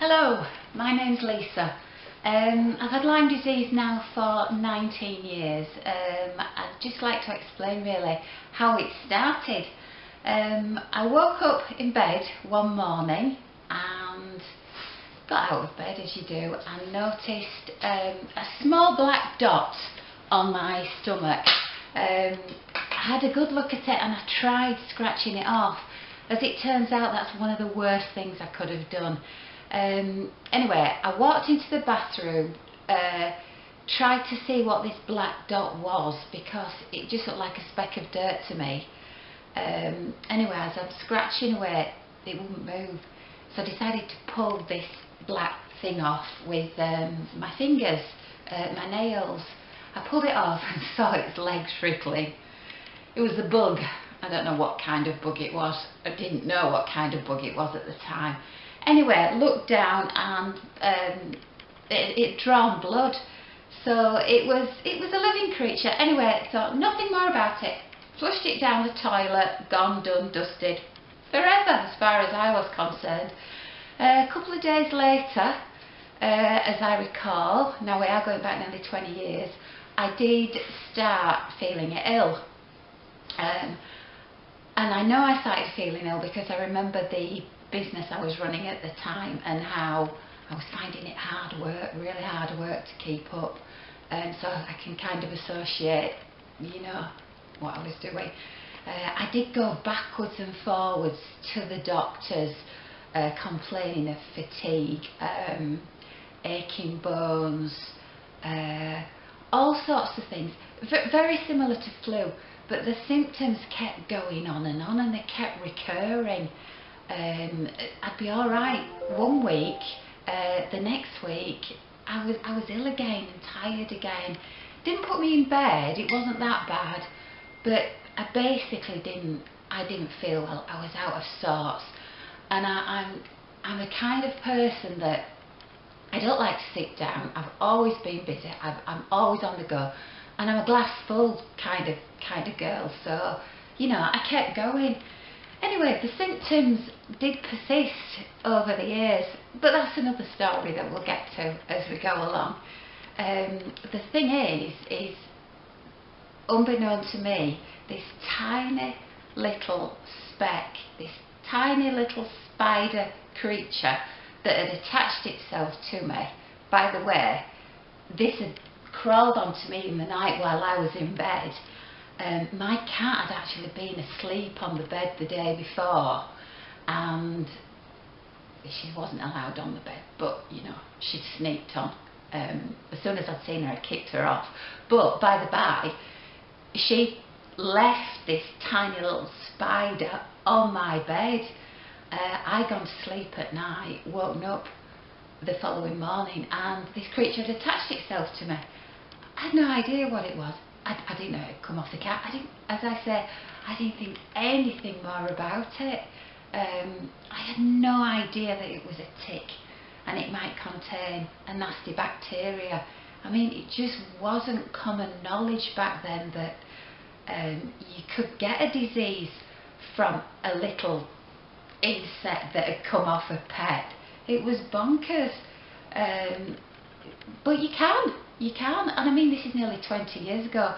Hello, my name's Lisa. I've had Lyme disease now for 19 years. I'd just like to explain really how it started. I woke up in bed one morning and got out of bed as you do and noticed a small black dot on my stomach. I had a good look at it and I tried scratching it off. As it turns out, that's one of the worst things I could have done. Anyway, I walked into the bathroom, tried to see what this black dot was because it just looked like a speck of dirt to me. Anyway, as I'm scratching away, it wouldn't move, so I decided to pull this black thing off with my fingers, my nails. I pulled it off and saw its legs wriggling. It was a bug. I don't know what kind of bug it was. I didn't know what kind of bug it was at the time. Anyway, I looked down and it drawn blood, so it was a living creature. Anyway, thought nothing more about it. Flushed it down the toilet, gone, done, dusted, forever as far as I was concerned. A couple of days later, as I recall, now we are going back nearly 20 years, I did start feeling ill. And I know I started feeling ill because I remember the business I was running at the time and how I was finding it hard work, really hard work to keep up. So I can kind of associate, you know, what I was doing. I did go backwards and forwards to the doctors, complaining of fatigue, aching bones, all sorts of things. Very similar to flu, but the symptoms kept going on and they kept recurring. I'd be all right one week, the next week I was ill again and tired again. Didn't put me in bed, it wasn't that bad, but I basically didn't feel well. I was out of sorts, and I'm the kind of person that I don't like to sit down. I've always been busy. I'm always on the go, and I'm a glass full kind of girl. So you know, I kept going. Anyway, the symptoms did persist over the years, but that's another story that we'll get to as we go along. The thing is unbeknown to me, this tiny little speck, this tiny little spider creature that had attached itself to me. By the way, this had crawled onto me in the night while I was in bed. My cat had actually been asleep on the bed the day before, and she wasn't allowed on the bed, but you know, she'd sneaked on. As soon as I'd seen her, I kicked her off. But by the by, she left this tiny little spider on my bed. I'd gone to sleep at night, woken up the following morning, and this creature had attached itself to me. I had no idea what it was. I didn't know it had come off the cat. As I say, I didn't think anything more about it. I had no idea that it was a tick and it might contain a nasty bacteria. I mean, it just wasn't common knowledge back then that you could get a disease from a little insect that had come off a pet. It was bonkers. But you can, and I mean, this is nearly 20 years ago.